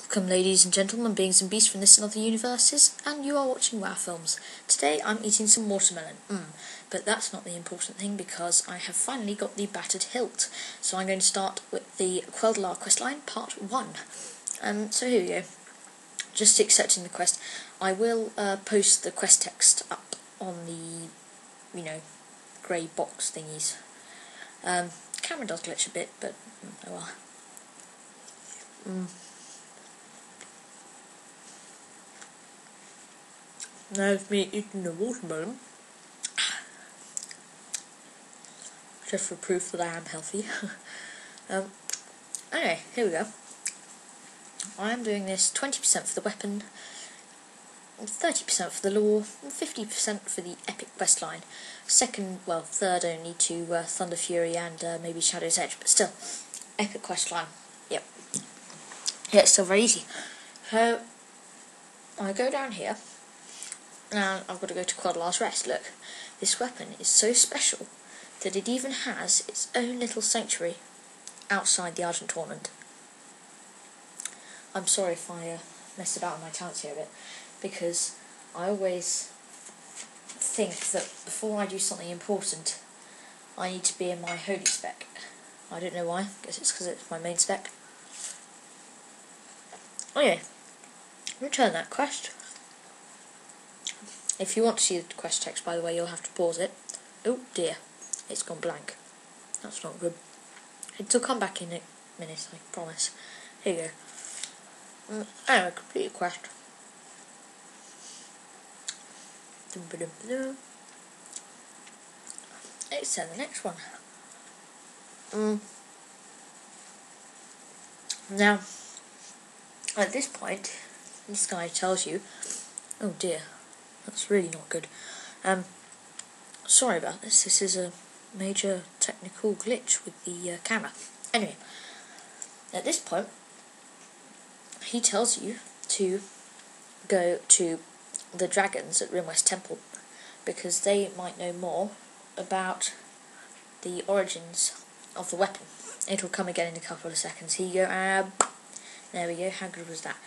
Welcome, ladies and gentlemen, beings and beasts from this and other universes, and you are watching WoWFilms. Today I'm eating some watermelon, but that's not the important thing because I have finally got the battered hilt. So I'm going to start with the Quel'Delar questline, part 1. So here we go. Just accepting the quest. I will post the quest text up on the, grey box thingies. Camera does glitch a bit, but oh well. Now it's me eating the watermelon, just for proof that I am healthy. Anyway, here we go. I am doing this 20% for the weapon, 30% for the lore, and 50% for the epic questline. Third only to Thunder Fury and maybe Shadow's Edge, but still, epic questline. Yep. Yeah, it's still very easy. So, I go down here. Now I've got to go to Quel'Delar's Rest. Look, this weapon is so special that it even has its own little sanctuary outside the Argent Tournament. I'm sorry if I messed about with my talents here a bit, because I always think that before I do something important, I need to be in my holy spec. I don't know why. I guess it's because it's my main spec. Oh yeah, return that quest. If you want to see the quest text, by the way, you'll have to pause it. Oh dear, it's gone blank. That's not good. It'll come back in a minute, I promise. Here you go. Anyway, complete the quest. Let's send the next one. Now, at this point, this guy tells you, oh dear, that's really not good. Sorry about this. This is a major technical glitch with the camera. Anyway, at this point, he tells you to go to the dragons at Rimwest Temple because they might know more about the origins of the weapon. It'll come again in a couple of seconds. Here you go. There we go. How good was that?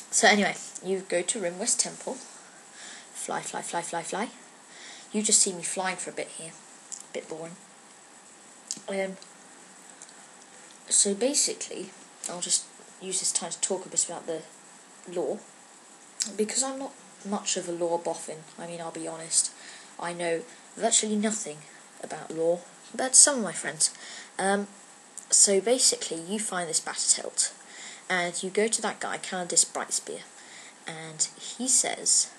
So anyway, you go to Rimwest Temple. Fly, fly, fly, fly, fly. You just see me flying for a bit here. A bit boring. So basically, I'll just use this time to talk a bit about the lore, because I'm not much of a lore boffin. I mean, I'll be honest. I know virtually nothing about lore, but some of my friends. So basically, you find this battered hilt, and you go to that guy, Canadis Brightspear, and he says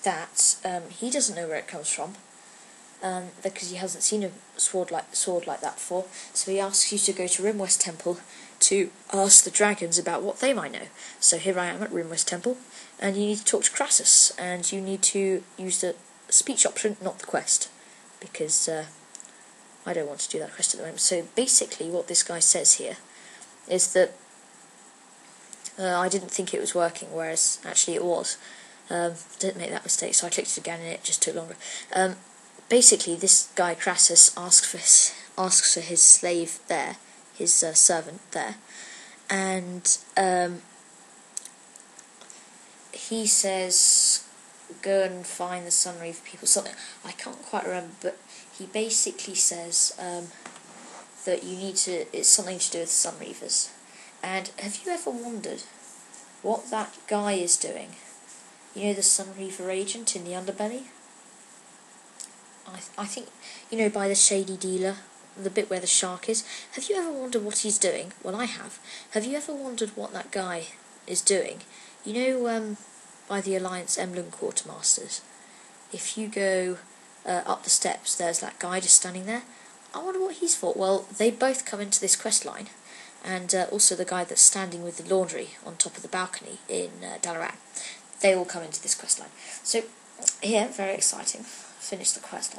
that he doesn't know where it comes from, because he hasn't seen a sword like that before. So he asks you to go to Rimwest Temple to ask the dragons about what they might know. So here I am at Rimwest Temple, and you need to talk to Crassus, and you need to use the speech option, not the quest, because I don't want to do that quest at the moment. So basically, what this guy says here is that I didn't think it was working, whereas actually it was. Didn't make that mistake, so I clicked it again and it just took longer. Basically, this guy Crassus asks for his slave there, his servant there, and he says, go and find the Sun Reaver people, something. I can't quite remember, but he basically says that it's something to do with the Sun Reavers. And have you ever wondered what that guy is doing? You know, the Sun Reaver agent in the underbelly? I think, by the shady dealer, the bit where the shark is. Have you ever wondered what he's doing? Well, I have. Have you ever wondered what that guy is doing? By the Alliance Emblem Quartermasters, if you go up the steps, there's that guy just standing there. I wonder what he's for. Well, they both come into this quest line, and also the guy that's standing with the laundry on top of the balcony in Dalaran. They all come into this quest line. So, here, very exciting. Finish the quest.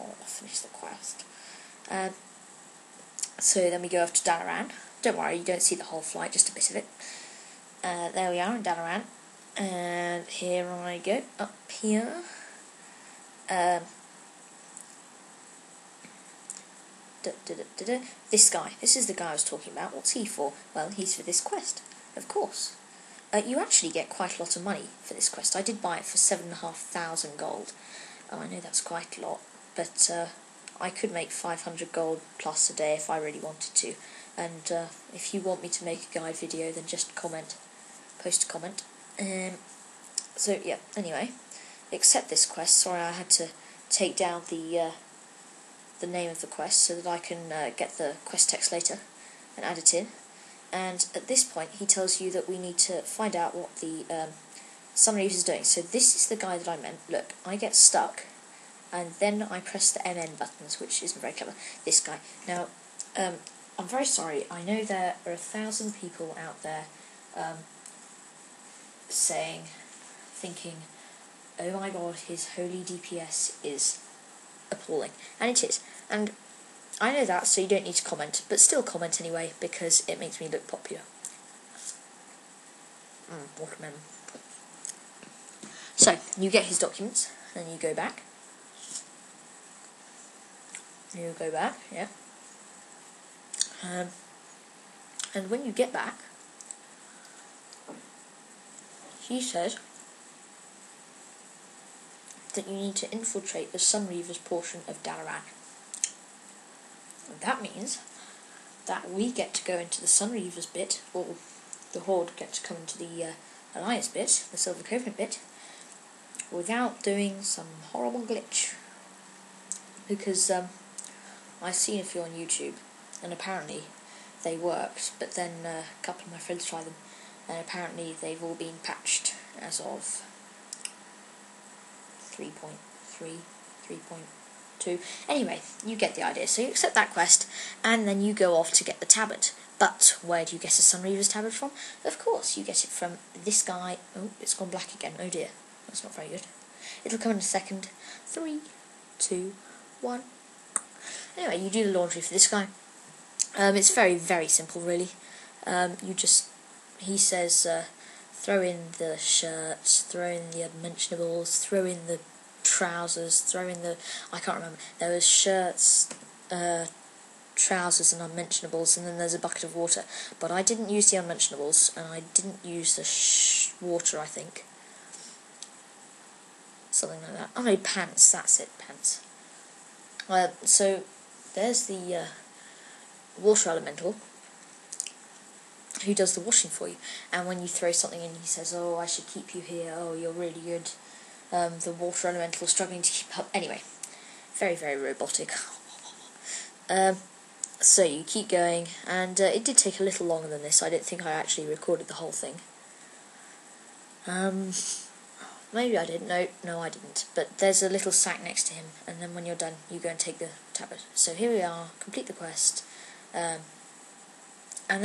So then we go off to Dalaran. Don't worry, you don't see the whole flight, just a bit of it. There we are in Dalaran. And here I go, up here. This guy. This is the guy I was talking about. What's he for? Well, he's for this quest. Of course. You actually get quite a lot of money for this quest. I did buy it for 7,500 gold. I know that's quite a lot, but I could make 500 gold plus a day if I really wanted to. And if you want me to make a guide video, then just comment. Post a comment. So yeah, anyway, accept this quest. Sorry, I had to take down the name of the quest so that I can get the quest text later and add it in. And at this point, he tells you that we need to find out what the summary user is doing. So this is the guy that I meant. Look, I get stuck, and then I press the MN buttons, which isn't very clever. This guy. Now, I'm very sorry. I know there are 1,000 people out there thinking, oh my god, his holy DPS is appalling. And it is. And I know that, so you don't need to comment, but still comment anyway, because it makes me look popular. Watermelon. So, you get his documents, and you go back. Yeah. And when you get back, he says that you need to infiltrate the Sunreaver's portion of Dalaran. That means that we get to go into the Sunreaver's bit, or the Horde get to come into the Alliance bit, the Silver Covenant bit, without doing some horrible glitch. Because I've seen a few on YouTube, and apparently they worked, but then a couple of my friends tried them, and apparently they've all been patched as of 3.3, 3.2. Anyway, you get the idea. So you accept that quest, and then you go off to get the tablet. But where do you get a Sunreaver's tablet from? Of course, you get it from this guy. Oh, it's gone black again. Oh dear, that's not very good. It'll come in a second. 3, 2, 1. Anyway, you do the laundry for this guy. It's very, very simple, really. He says, throw in the shirts, throw in the unmentionables, throw in the trousers, throw in the... I can't remember. There was shirts, trousers and unmentionables, and then there's a bucket of water. But I didn't use the unmentionables, and I didn't use the water, I think. Something like that. Oh no, pants, that's it, pants. So, there's the water elemental, who does the washing for you, and when you throw something in, he says, oh, I should keep you here, oh, you're really good. The water elemental struggling to keep up. Anyway, very, very robotic. So you keep going, and it did take a little longer than this. I don't think I actually recorded the whole thing. Maybe I did. No, I didn't. But there's a little sack next to him, and then when you're done, you go and take the tablet. So here we are, complete the quest. And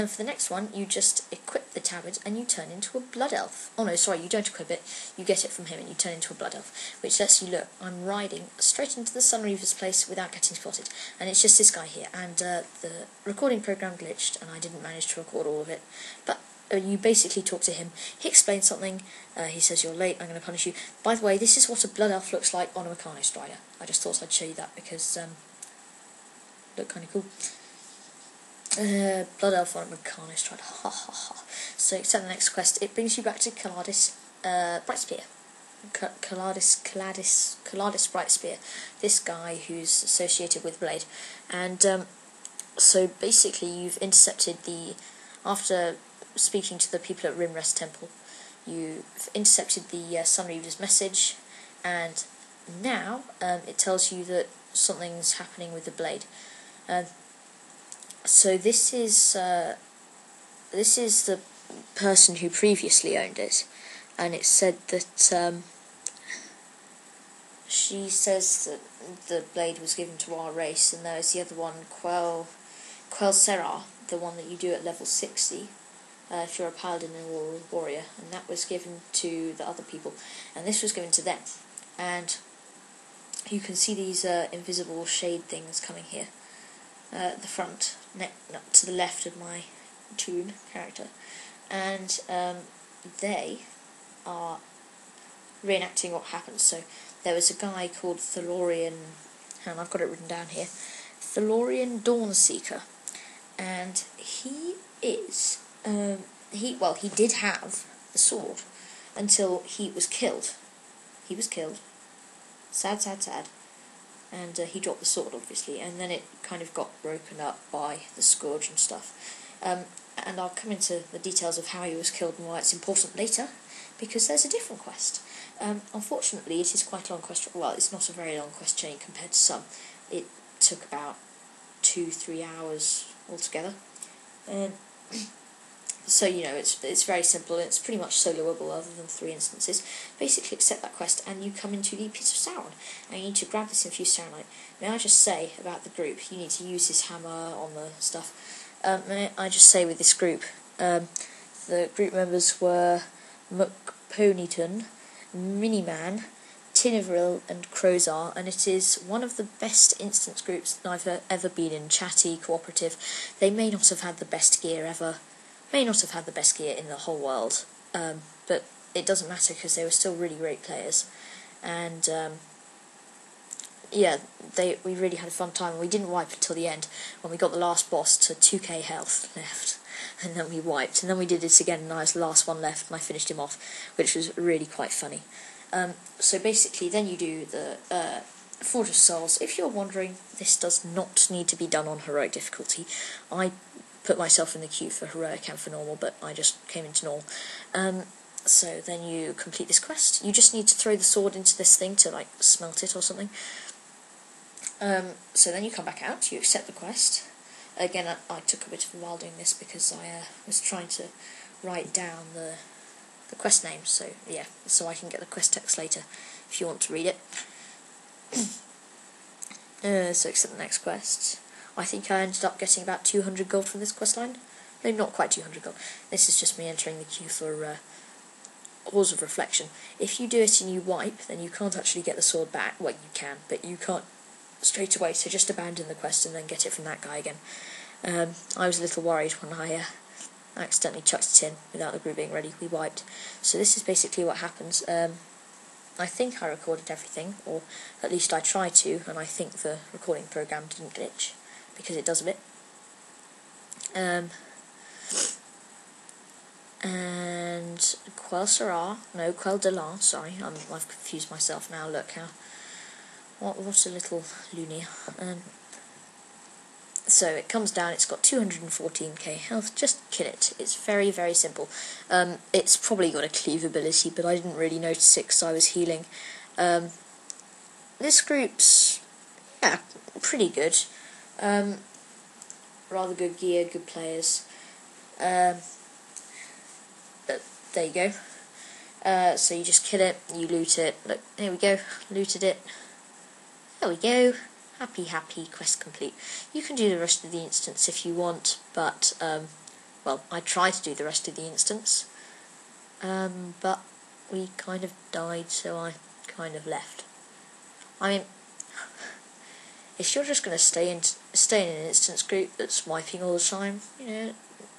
then for the next one, you just equip the tablet and you turn into a blood elf. Oh no, sorry, you don't equip it. You get it from him and you turn into a blood elf, which lets you look. I'm riding straight into the Sunreaver's place without getting spotted. And it's just this guy here. And the recording program glitched, and I didn't manage to record all of it. But you basically talk to him. He explains something. He says, you're late, I'm going to punish you. By the way, this is what a blood elf looks like on a Meccano Strider. I just thought I'd show you that because look kind of cool. Blood elf on a Meccano Strider. Ha ha ha. So accept the next quest. It brings you back to Quel'Delar Brightspear. Quel'Delar Brightspear. This guy who's associated with Blade. And so basically you've intercepted after speaking to the people at Rimrest Temple, you've intercepted the Sunreaver's message, and now it tells you that something's happening with the blade. So this is the person who previously owned it, and it said that she says that the blade was given to our race, and there's the other one, Quel'Delar, the one that you do at level 60. If you're a paladin or a warrior, and that was given to the other people, and this was given to them. And you can see these invisible shade things coming here at the front, to the left of my toon character, and they are reenacting what happened. So there was a guy called Thalorian, and I've got it written down here, Thalorian Dawnseeker, and he is he did have the sword until he was killed. He was killed. Sad, sad, sad. And he dropped the sword, obviously, and then it kind of got broken up by the scourge and stuff. And I'll come into the details of how he was killed and why it's important later, because there's a different quest. Unfortunately, it is quite a long quest. Well, it's not a very long quest chain compared to some. It took about 2-3 hours altogether. So, it's very simple. It's pretty much soloable other than 3 instances. Basically, accept that quest and you come into the Pit of Sauron. And you need to grab this infused Sauronite. May I just say about the group, you need to use this hammer on the stuff. May I just say with this group, the group members were McPonyton, Miniman, Tinavril and Crozar, and it is one of the best instance groups that I've ever been in. Chatty, cooperative. They may not have had the best gear ever. May not have had the best gear in the whole world, but it doesn't matter because they were still really great players, and yeah, we really had a fun time. We didn't wipe until the end when we got the last boss to 2k health left, and then we wiped, and then we did it again, and I was the last one left, and I finished him off, which was really quite funny. So basically, then you do the Forge of Souls. If you're wondering, this does not need to be done on heroic difficulty. I put myself in the queue for heroic and for normal, but I just came into normal. So then you complete this quest. You just need to throw the sword into this thing to like smelt it or something. So then you come back out, you accept the quest. Again, I took a bit of a while doing this because I was trying to write down the quest names, so yeah, so I can get the quest text later if you want to read it. So accept the next quest. I think I ended up getting about 200 gold from this quest line. No, not quite 200 gold. This is just me entering the queue for Halls of Reflection. If you do it and you wipe, then you can't actually get the sword back. Well, you can, but you can't straight away, so just abandon the quest and then get it from that guy again. I was a little worried when I accidentally chucked it in without the group being ready. We wiped. So this is basically what happens. I think I recorded everything, or at least I tried to, and I think the recording program didn't glitch, because it does a bit. And Quel'Delar, sorry, I've confused myself now, look how, what a little loony. So it comes down, it's got 214k health, just kill it. It's very, very simple. It's probably got a cleave ability, but I didn't really notice it because I was healing. This group's, yeah, pretty good. Rather good gear, good players. But there you go. So you just kill it, you loot it. Look, there we go, looted it. There we go. Happy, quest complete. You can do the rest of the instance if you want, but, well, I tried to do the rest of the instance, but we kind of died, so I kind of left. I mean, if you're just going to stay in an instance group that's wiping all the time,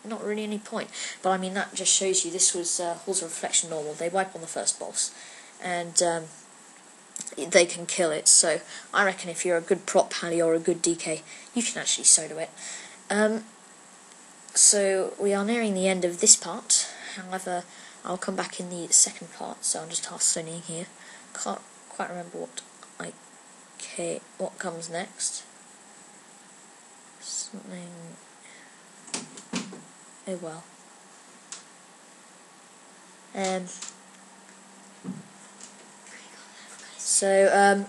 not really any point. But I mean, that just shows you this was Halls of Reflection normal. They wipe on the first boss, and they can kill it. So I reckon if you're a good prop pally or a good DK, you can actually solo it. So we are nearing the end of this part. However, I'll come back in the second part. So I'm just half soloing here. Can't quite remember what comes next. Something. Oh well. So